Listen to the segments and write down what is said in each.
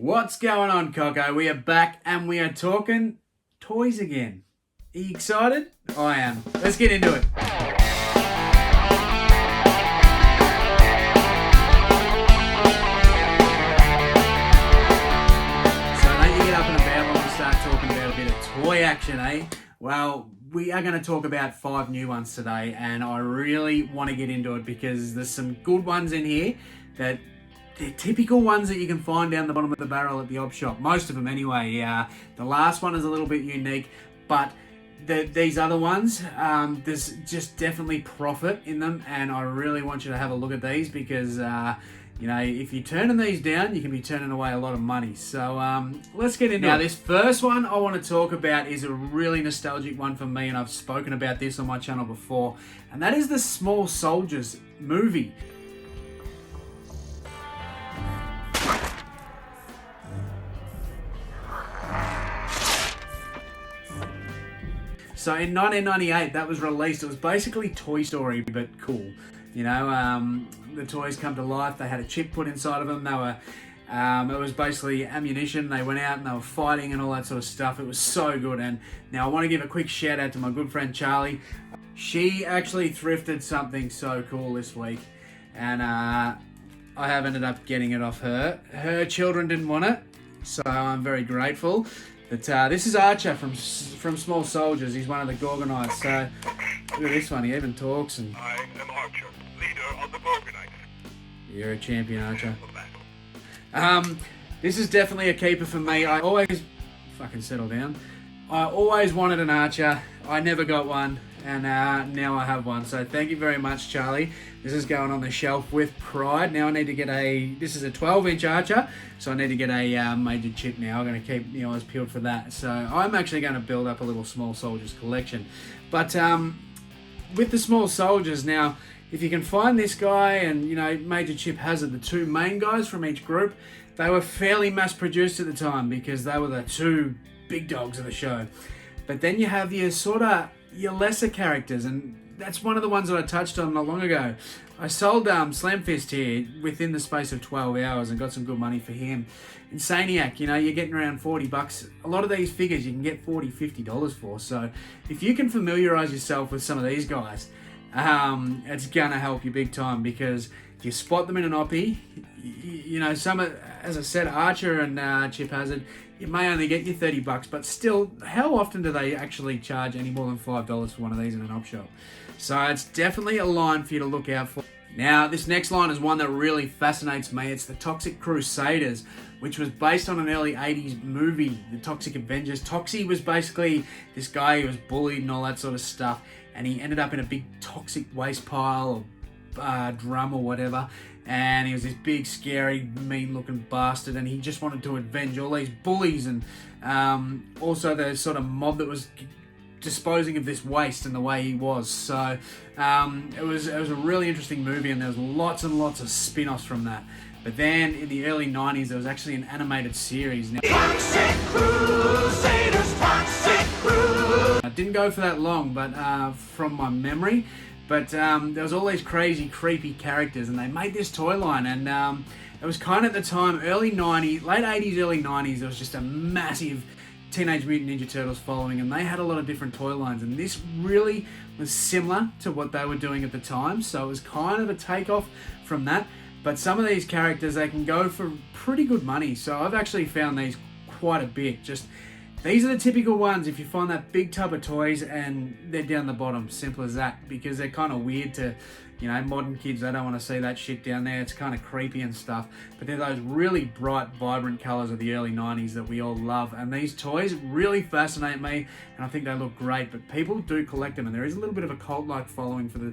What's going on, Coco? We are back and we are talking toys again. Are you excited? I am. Let's get into it. So don't you get up and about when we start talking about a bit of toy action, eh? Well, we are going to talk about 5 new ones today, and I really want to get into it because there's some good ones in here that they're typical ones that you can find down the bottom of the barrel at the op shop. Most of them anyway. The last one is a little bit unique, but these other ones, there's just definitely profit in them, and I really want you to have a look at these because, if you're turning these down, you can be turning away a lot of money. So let's get into it. Now, this first one I want to talk about is a really nostalgic one for me, and I've spoken about this on my channel before, and that is the Small Soldiers movie. So in 1998, that was released. It was basically Toy Story, but cool. The toys come to life. They had a chip put inside of them. It was basically ammunition. They went out and they were fighting and all that sort of stuff. It was so good. And now I want to give a quick shout out to my good friend Charlie. She actually thrifted something so cool this week, and I have ended up getting it off her. Her children didn't want it, so I'm very grateful. But this is Archer from Small Soldiers. He's one of the Gorgonites. So look at this one. He even talks. And I am Archer, leader of the Gorgonites. You're a champion, Archer. This is definitely a keeper for me. I always fucking settle down. I always wanted an Archer. I never got one, and now I have one. So thank you very much, Charlie. This is going on the shelf with pride. Now I need to get this is a 12-inch Archer, so I need to get a major chip now. I'm going to keep the eyes peeled for that. So I'm actually going to build up a little Small Soldiers collection. But with the Small Soldiers now, if you can find this guy and, Major Chip Hazard, the 2 main guys from each group, they were fairly mass-produced at the time because they were the 2 big dogs of the show. But then you have your lesser characters, and that's one of the ones that I touched on not long ago. I sold Slam Fist here within the space of 12 hours and got some good money for him. Insaniac, you're getting around $40. A lot of these figures you can get $40, $50 for. So if you can familiarize yourself with some of these guys, it's gonna help you big time, because if you spot them in an oppie, as I said, Archer and Chip Hazard, you may only get you $30, but still, how often do they actually charge any more than $5 for one of these in an op shop? So it's definitely a line for you to look out for. Now, this next line is one that really fascinates me. It's the Toxic Crusaders, which was based on an early 80s movie, The Toxic Avengers. Toxie was basically this guy who was bullied and all that sort of stuff, and he ended up in a big toxic waste pile or drum or whatever, and he was this big, scary, mean-looking bastard, and he just wanted to avenge all these bullies and also the sort of mob that was disposing of this waste and the way he was. So it was a really interesting movie, and there was lots and lots of spin-offs from that. But then in the early 90s, there was actually an animated series. Now, Toxic Crusaders, Toxic Crusaders. I didn't go for that long, but from my memory. But there was all these crazy, creepy characters, and they made this toy line, and it was kind of at the time, late 80s, early 90s, there was just a massive Teenage Mutant Ninja Turtles following, and they had a lot of different toy lines, and this really was similar to what they were doing at the time, so it was kind of a takeoff from that. But some of these characters, they can go for pretty good money, so I've actually found these quite a bit. These are the typical ones if you find that big tub of toys and they're down the bottom, simple as that, because they're kind of weird to, modern kids, they don't want to see that shit down there. It's kind of creepy and stuff, but they're those really bright, vibrant colors of the early 90s that we all love, and these toys really fascinate me, and I think they look great, but people do collect them, and there is a little bit of a cult-like following for the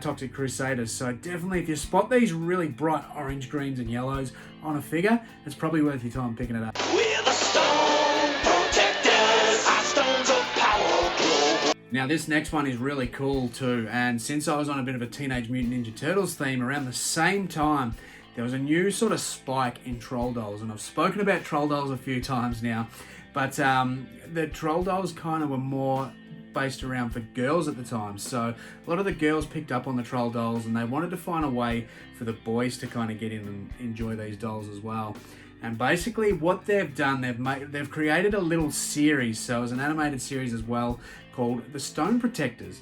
Toxic Crusaders, so definitely if you spot these really bright orange, greens, and yellows on a figure, it's probably worth your time picking it up. We're the Stone Protectors, our stones of power. Now this next one is really cool too, and since I was on a bit of a Teenage Mutant Ninja Turtles theme, around the same time there was a new sort of spike in troll dolls, and I've spoken about troll dolls a few times now, but the troll dolls kind of were more based around for girls at the time, so a lot of the girls picked up on the troll dolls, and they wanted to find a way for the boys to kind of get in and enjoy these dolls as well. And basically what they've done, they've created a little series. So it was an animated series as well called The Stone Protectors.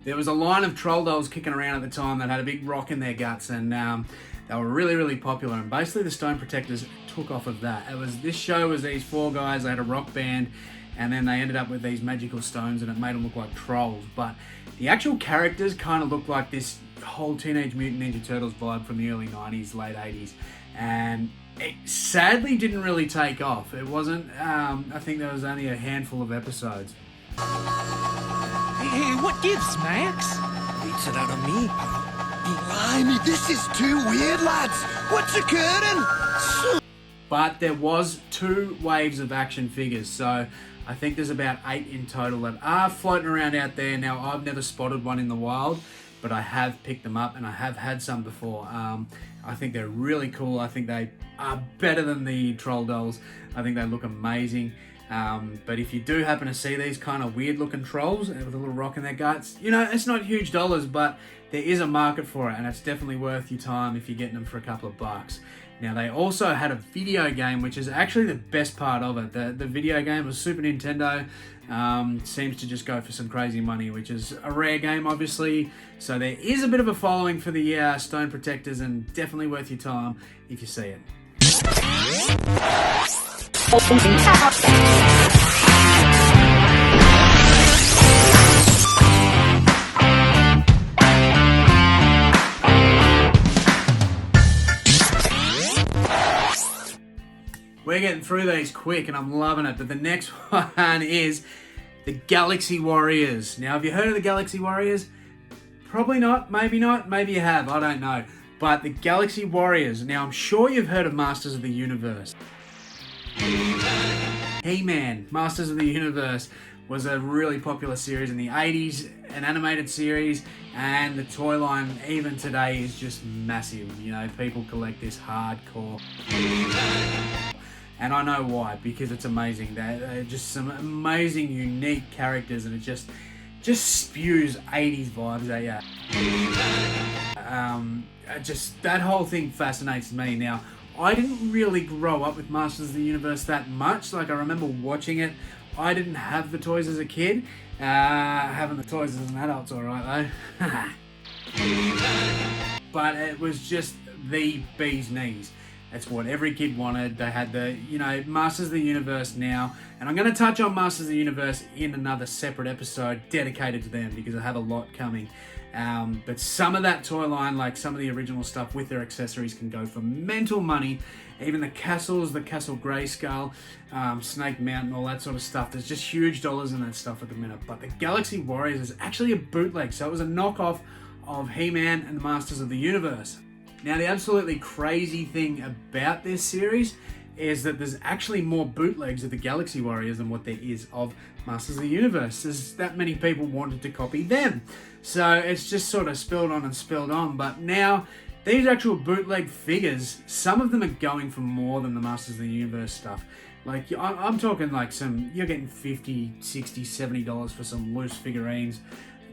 There was a line of troll dolls kicking around at the time that had a big rock in their guts, and they were really, really popular. And basically the Stone Protectors took off of that. This show was these 4 guys, they had a rock band, and then they ended up with these magical stones, and it made them look like trolls. But the actual characters kind of looked like this whole Teenage Mutant Ninja Turtles vibe from the early 90s, late 80s. And it sadly didn't really take off. It wasn't, I think there was only a handful of episodes. Hey, what gives, Max? Beats it out of me, pal. Blimey, this is too weird, lads. What's occurring? But there was 2 waves of action figures, so I think there's about 8 in total that are floating around out there. Now, I've never spotted one in the wild, but I have picked them up and I have had some before. I think they're really cool. I think they are better than the troll dolls. I think they look amazing. But if you do happen to see these kind of weird looking trolls with a little rock in their guts, you know, it's not huge dollars, but there is a market for it, and it's definitely worth your time if you're getting them for a couple of bucks. Now, they also had a video game, which is actually the best part of it. The video game was Super Nintendo. Seems to just go for some crazy money, which is a rare game, obviously. So there is a bit of a following for the Stone Protectors, and definitely worth your time if you see it. We're getting through these quick and I'm loving it, but the next one is the Galaxy Warriors. Now, have you heard of the Galaxy Warriors? Probably not, maybe you have, I don't know. But the Galaxy Warriors, now I'm sure you've heard of Masters of the Universe. He-Man, Masters of the Universe, was a really popular series in the 80s, an animated series, and the toy line even today is just massive. You know, people collect this hardcore. And I know why, because it's amazing. They're just some amazing, unique characters, and it just spews 80s vibes at you. Just that whole thing fascinates me. Now, I didn't really grow up with Masters of the Universe that much. Like, I remember watching it. I didn't have the toys as a kid. Having the toys as an adult's alright though. But it was just the bee's knees. It's what every kid wanted. They had the, you know, Masters of the Universe now. And I'm going to touch on Masters of the Universe in another separate episode dedicated to them because I have a lot coming. But some of that toy line, like some of the original stuff with their accessories, can go for mental money. Even the castles, the Castle Grayskull, Snake Mountain, all that sort of stuff. There's just huge dollars in that stuff at the minute. But the Galaxy Warriors is actually a bootleg. So it was a knockoff of He-Man and the Masters of the Universe. Now, the absolutely crazy thing about this series is that there's actually more bootlegs of the Galaxy Warriors than what there is of Masters of the Universe. There's that many people wanted to copy them. So it's just sort of spilled on. But now, these actual bootleg figures, some of them are going for more than the Masters of the Universe stuff. Like, I'm talking like you're getting $50, $60, $70 for some loose figurines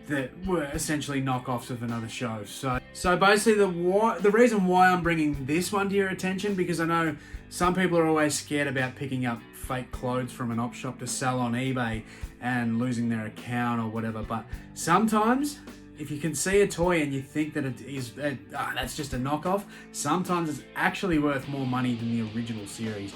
that were essentially knockoffs of another show. So basically the reason why I'm bringing this one to your attention, because I know some people are always scared about picking up fake clothes from an op shop to sell on eBay and losing their account or whatever, but sometimes if you can see a toy and you think that it is that's just a knockoff, sometimes it's actually worth more money than the original series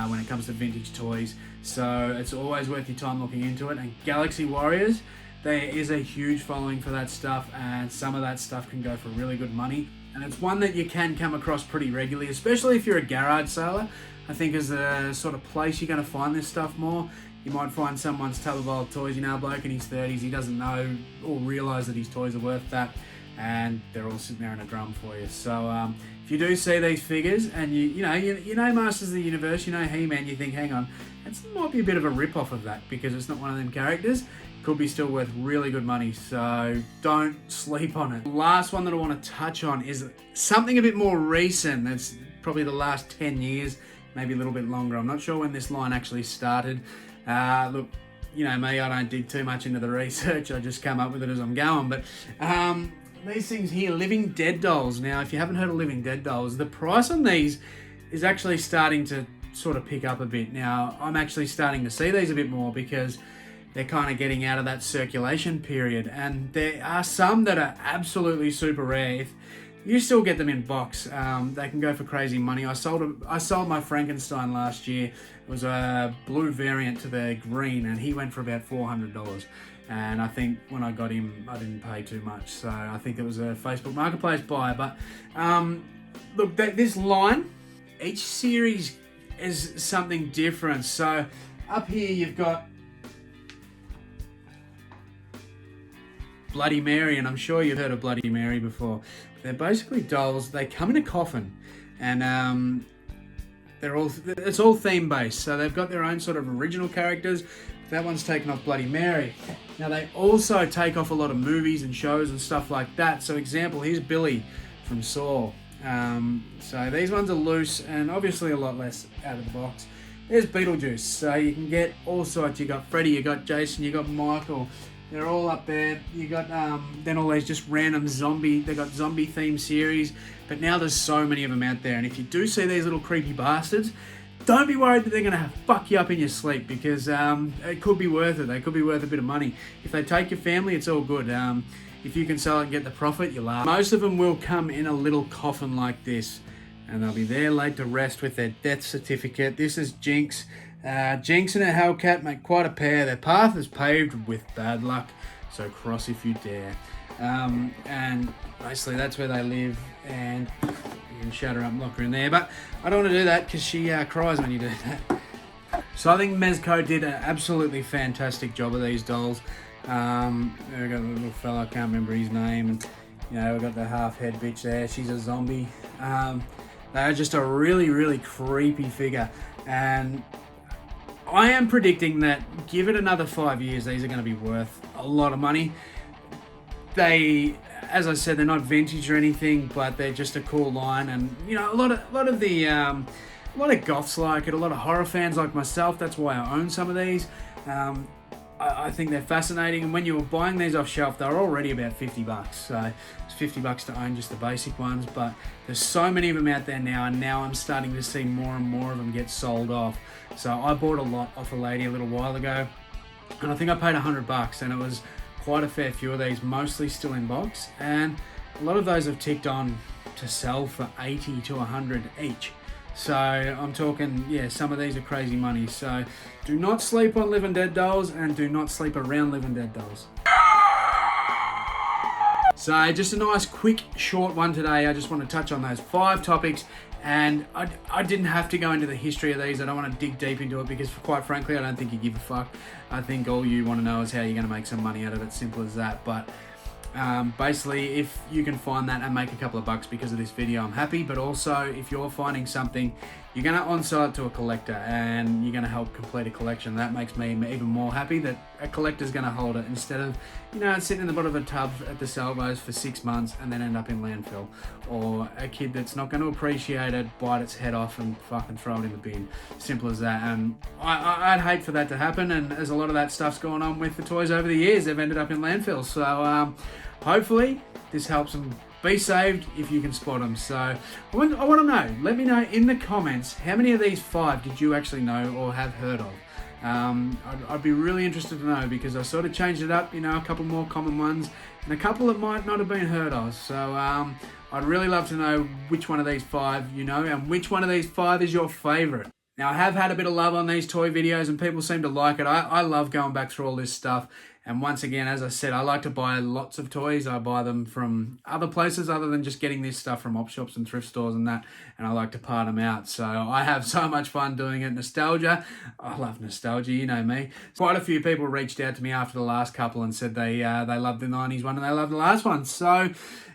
when it comes to vintage toys. So it's always worth your time looking into it. And Galaxy Warriors, there is a huge following for that stuff, and some of that stuff can go for really good money. And it's one that you can come across pretty regularly, especially if you're a garage seller. I think is the sort of place you're going to find this stuff more. You might find someone's tub of old toys, you know, a bloke in his 30s, he doesn't know or realise that his toys are worth that, and they're all sitting there in a drum for you. So if you do see these figures, and you know Masters of the Universe, you know He-Man, you think, hang on, that might be a bit of a rip-off of that, because it's not one of them characters. Could be still worth really good money, so don't sleep on it. The last one that I want to touch on is something a bit more recent. That's probably the last 10 years, maybe a little bit longer. I'm not sure when this line actually started. Look, you know me, I don't dig too much into the research. I just come up with it as I'm going. But these things here, Living Dead dolls. Now, if you haven't heard of Living Dead dolls, the price on these is actually starting to sort of pick up a bit. Now, I'm actually starting to see these a bit more because they're kind of getting out of that circulation period. And there are some that are absolutely super rare. If you still get them in box, they can go for crazy money. I sold my Frankenstein last year. It was a blue variant to the green, and he went for about $400. And I think when I got him, I didn't pay too much. So I think it was a Facebook Marketplace buy. But look, this line, each series is something different. So up here you've got Bloody Mary, and I'm sure you've heard of Bloody Mary before. They're basically dolls. They come in a coffin, and it's all theme based. So they've got their own sort of original characters. That one's taken off Bloody Mary. Now they also take off a lot of movies and shows and stuff like that. So example, here's Billy from Saw. So these ones are loose and obviously a lot less out of the box. There's Beetlejuice. So you can get all sorts. You got Freddy, you got Jason, you got Michael. They're all up there. You got then all these just random zombie. They got zombie themed series, but now there's so many of them out there. And if you do see these little creepy bastards, don't be worried that they're gonna fuck you up in your sleep, because it could be worth it. They could be worth a bit of money. If they take your family, it's all good. If you can sell it and get the profit, you laugh. Most of them will come in a little coffin like this, and they'll be there laid to rest with their death certificate. This is Jinx. Jinx and her Hellcat make quite a pair. Their path is paved with bad luck, so cross if you dare. And basically that's where they live, and you can shut her up and lock her in there. But I don't want to do that because she cries when you do that. So I think Mezco did an absolutely fantastic job of these dolls. We've got a little fella, I can't remember his name, and we've got the half head bitch there. She's a zombie. They're just a really, really creepy figure, and I am predicting that give it another 5 years, these are going to be worth a lot of money. They, as I said, they're not vintage or anything, but they're just a cool line, and a lot of goths like it, a lot of horror fans like myself. That's why I own some of these. I think they're fascinating, and when you were buying these off shelf, they were already about $50. So it's $50 to own just the basic ones, but there's so many of them out there now, and now I'm starting to see more and more of them get sold off. So I bought a lot off a lady a little while ago, and I think I paid $100, and it was quite a fair few of these, mostly still in box, and a lot of those have ticked on to sell for 80 to 100 each. So I'm talking, some of these are crazy money. So do not sleep on Live and Dead dolls, and do not sleep around Live and Dead dolls. So just a nice, quick, short one today. I just want to touch on those 5 topics, and I didn't have to go into the history of these. I don't want to dig deep into it because, quite frankly, I don't think you give a fuck. I think all you want to know is how you're going to make some money out of it. Simple as that. But basically, if you can find that and make a couple of bucks because of this video, I'm happy. But also, if you're finding something, you're going to on-sell it to a collector, and you're going to help complete a collection. That makes me even more happy that a collector's going to hold it instead of, sitting in the bottom of a tub at the salvos for 6 months and then end up in landfill. Or a kid that's not going to appreciate it, bite its head off and fucking throw it in the bin. Simple as that. And I'd hate for that to happen, and as a lot of that stuff's gone on with the toys over the years, they've ended up in landfills. So hopefully this helps them be saved if you can spot them. So I want to know, let me know in the comments, how many of these 5 did you actually know or have heard of? I'd be really interested to know, because I sort of changed it up, a couple more common ones and a couple that might not have been heard of. So I'd really love to know which one of these 5 you know, and which one of these 5 is your favorite. Now, I have had a bit of love on these toy videos, and people seem to like it. I love going back through all this stuff. And once again, as I said, I like to buy lots of toys. I buy them from other places other than just getting this stuff from op shops and thrift stores and that. And I like to part them out. So I have so much fun doing it. Nostalgia. I love nostalgia, you know me. Quite a few people reached out to me after the last couple and said they loved the 90s one and they loved the last one. So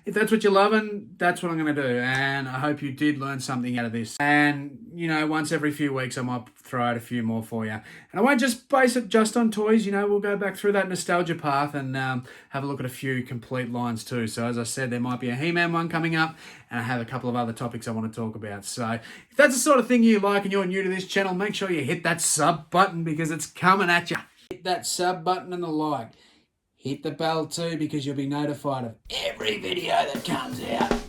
if that's what you're loving, that's what I'm going to do. And I hope you did learn something out of this. And, once every few weeks, I might throw out a few more for you. And I won't just base it just on toys. We'll go back through that nostalgia path and have a look at a few complete lines too. So as I said, there might be a He-Man one coming up, and I have a couple of other topics I want to talk about. So if that's the sort of thing you like and you're new to this channel, make sure you hit that sub button, because it's coming at you. Hit that sub button and the like. Hit the bell too, because you'll be notified of every video that comes out.